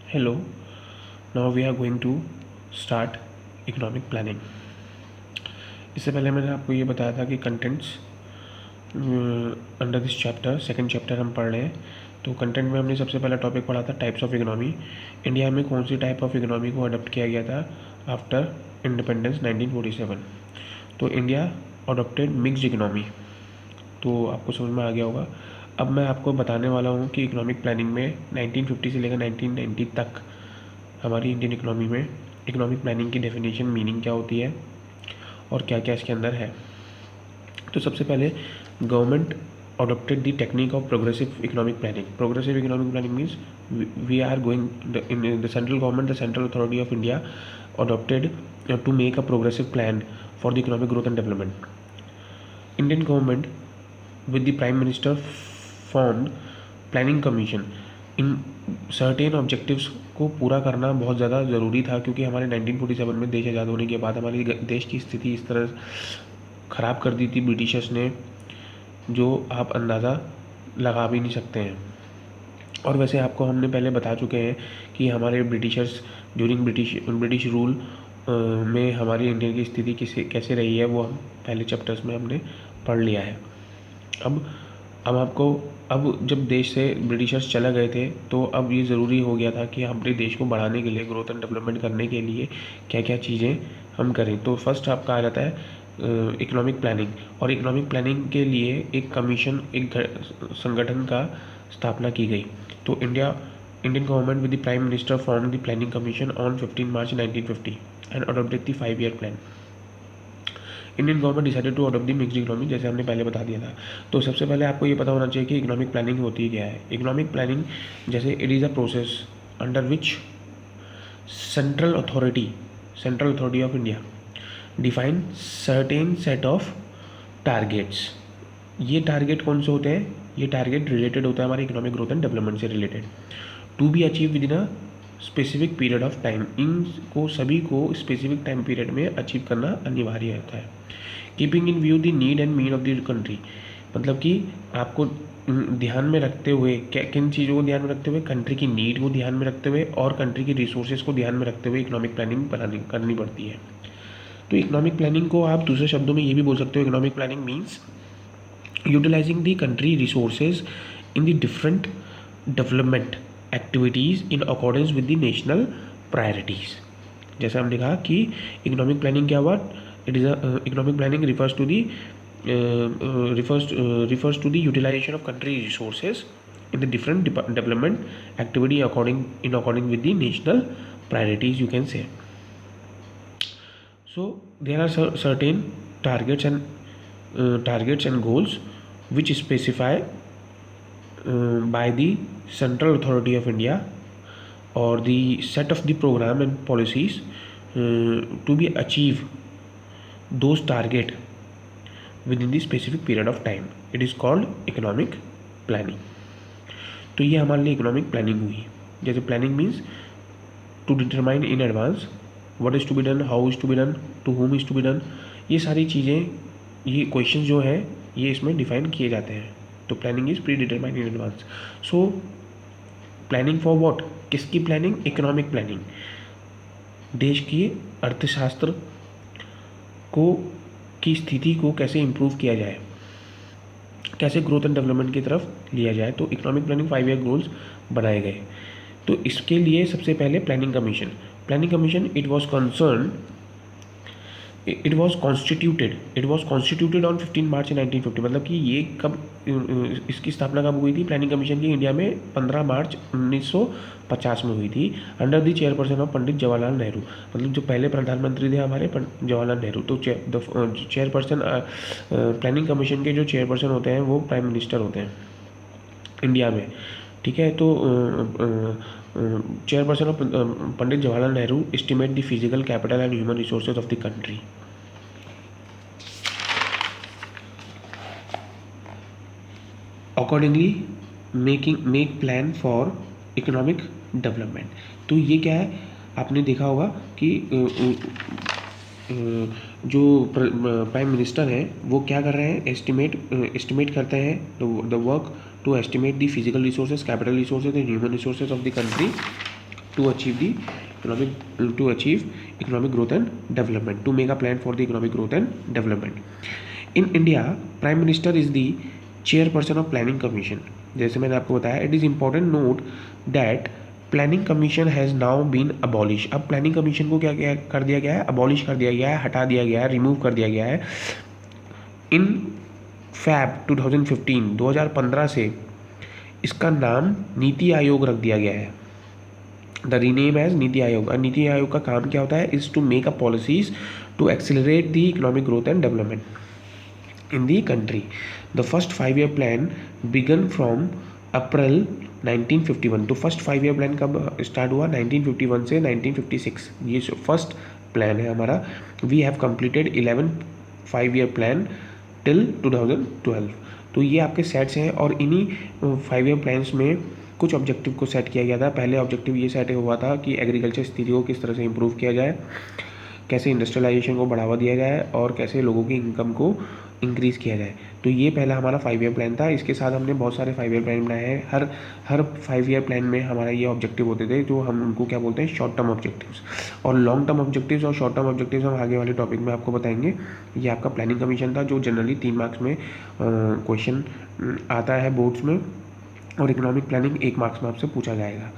Hello, now we are going to start economic planning. इससे पहले मैंने आपको ये बताया था कि contents under this chapter second chapter हम पढ़ रहे हैं। तो कंटेंट में हमने सबसे पहला टॉपिक पढ़ा था टाइप्स ऑफ इकोनॉमी। इंडिया में कौन सी टाइप ऑफ इकोनॉमी को अडॉप्ट किया गया था आफ्टर इंडिपेंडेंस 1947। तो इंडिया अडॉप्टेड मिक्स्ड इकोनॉमी। तो आपको समझ में आ गया होगा। अब मैं आपको बताने वाला हूँ कि इकोनॉमिक प्लानिंग में 1950 से लेकर 1990 तक हमारी इंडियन इकोनॉमी में इकोनॉमिक प्लानिंग की डेफिनेशन मीनिंग क्या होती है और क्या क्या इसके अंदर है। तो सबसे पहले government adopted the technique of progressive economic planning. Progressive economic planning means we are going in the central government, the central authority of India adopted to make a progressive plan for the economic growth and development. Indian government with the prime minister formed planning commission. In certain objectives को पूरा करना बहुत ज़्यादा ज़रूरी था क्योंकि हमारे 1947 में देश आज़ाद होने के बाद हमारी देश की स्थिति इस तरह ख़राब कर दी थी ब्रिटिशर्स ने, जो आप अंदाज़ा लगा भी नहीं सकते हैं। और वैसे आपको हमने पहले बता चुके हैं कि हमारे ब्रिटिशर्स ड्यूरिंग ब्रिटिश रूल में हमारी इंडिया की स्थिति कैसे रही है, वो हम पहले चैप्टर्स में हमने पढ़ लिया है। अब जब देश से ब्रिटिशर्स चला गए थे तो अब ये ज़रूरी हो गया था कि अपने देश को बढ़ाने के लिए, ग्रोथ एंड डेवलपमेंट करने के लिए क्या क्या चीज़ें हम करें। तो फर्स्ट आपका आ जाता है इकोनॉमिक प्लानिंग। और इकोनॉमिक प्लानिंग के लिए एक कमीशन, एक संगठन का स्थापना की गई। तो Indian government with the prime minister form the planning commission on 15 March 1950 and adopted the 5-year plan. Indian government decided to adopt the mixed economy, जैसे हमने पहले बता दिया था। तो सबसे पहले आपको ये पता होना चाहिए कि इकोनॉमिक प्लानिंग होती क्या है। इकोनॉमिक प्लानिंग जैसे it is a process under which central authority of India define certain set of targets. ये टारगेट कौन से होते हैं? ये टारगेट रिलेटेड होता है हमारे इकोनॉमिक ग्रोथ एंड डेवलपमेंट से related, to be achieve within a specific period of time. इनको सभी को स्पेसिफिक टाइम पीरियड में अचीव करना अनिवार्य होता है। Keeping in view the need and mean of the country, मतलब कि आपको ध्यान में रखते हुए, किन चीज़ों को ध्यान में रखते हुए? कंट्री की नीड को ध्यान में रखते हुए और कंट्री की रिसोर्सेज को ध्यान में रखते हुए इकोनॉमिक प्लानिंग करनी पड़ती है। तो इकोनॉमिक प्लानिंग को आप दूसरे शब्दों में ये भी बोल सकते हो, economic planning means utilising the country resources in the different development activities in accordance with the national priorities. जैसे हमने कहा कि इकोनॉमिक प्लानिंग क्या हुआ? It is economic planning refers to the utilisation of country resources in the different development activity according with the national priorities, you can say. So there are certain targets and goals which specify by the central authority of India, or the set of the program and policies to be achieve those target within the specific period of time. It is called economic planning. तो ये हमारे लिए economic planning हुई। जैसे planning means to determine in advance what is to be done, how is to be done, to whom is to be done. ये सारी चीज़ें, ये क्वेश्चन जो है ये इसमें डिफाइन किए जाते हैं। तो planning is pre determine in advance. So planning for what? किसकी प्लानिंग? Economic planning. देश की अर्थशास्त्र को की स्थिति को कैसे इम्प्रूव किया जाए, कैसे ग्रोथ एंड डेवलपमेंट की तरफ लिया जाए। तो इकोनॉमिक प्लानिंग 5-year गोल्स बनाए गए। तो इसके लिए सबसे पहले planning commission it was constituted on 15 March 1950। मतलब कि ये कब, इसकी स्थापना कब हुई थी प्लानिंग कमीशन की? इंडिया में 15 मार्च 1950 में हुई थी, under the chairperson of Pandit Jawaharlal Nehru. मतलब जो पहले प्रधानमंत्री थे हमारे जवाहरलाल नेहरू। तो चेयरपर्सन प्लानिंग कमीशन के जो चेयरपर्सन होते हैं वो प्राइम मिनिस्टर होते हैं इंडिया में, ठीक है। तो chairperson of Pandit Jawaharlal Nehru estimate the physical capital and human resources of the country. Accordingly make plan for economic development. तो ये क्या है? आपने देखा होगा कि जो प्राइम मिनिस्टर हैं वो क्या कर रहे हैं? एस्टिमेट करते हैं the work to estimate the physical resources, capital resources and human resources of the country to achieve economic growth and development, to make a plan for the economic growth and development. In India, Prime Minister is the chairperson of Planning Commission. जैसे मैंने आपको बताया, it is important note that planning commission has now been abolish. अब planning commission को क्या क्या कर दिया गया है, अबॉलिश कर दिया गया है, हटा दिया गया है, रिमूव कर दिया गया है. इन फैब 2015 से इसका नाम नीति आयोग रख दिया गया है. The rename as NITI Aayog. और नीति आयोग का काम क्या होता है, is to make a policies to accelerate the economic growth and development in the country. The first 5-year plan began from April 1951. तो फर्स्ट 5-year प्लान कब स्टार्ट हुआ, 1951 से 1956. ये फर्स्ट प्लान है हमारा. We have completed 11 5-year plan till 2012. तो ये आपके सेट्स हैं और इन्हीं 5-year प्लान्स में कुछ ऑब्जेक्टिव को सेट किया गया था. पहले ऑब्जेक्टिव ये सेट हुआ था कि एग्रीकल्चर स्थिति को किस तरह से इम्प्रूव किया जाए, कैसे इंडस्ट्रियलाइजेशन को बढ़ावा दिया जाए और कैसे लोगों की इनकम को इंक्रीज़ किया जाए. तो ये पहला हमारा 5-year प्लान था. इसके साथ हमने बहुत सारे 5-year प्लान बनाए हैं. हर 5-year प्लान में हमारा ये ऑब्जेक्टिव होते थे जो हम उनको क्या बोलते हैं, शॉर्ट टर्म ऑब्जेक्टिव्स. और लॉन्ग टर्म ऑब्जेक्टिव्स और शॉर्ट टर्म ऑब्जेक्टिव्स हम आगे वाले टॉपिक में आपको बताएंगे. ये आपका प्लानिंग कमीशन था जो जनरली 3 मार्क्स में क्वेश्चन आता है बोर्ड्स में, और इकोनॉमिक प्लानिंग 1 मार्क्स में आपसे पूछा जाएगा.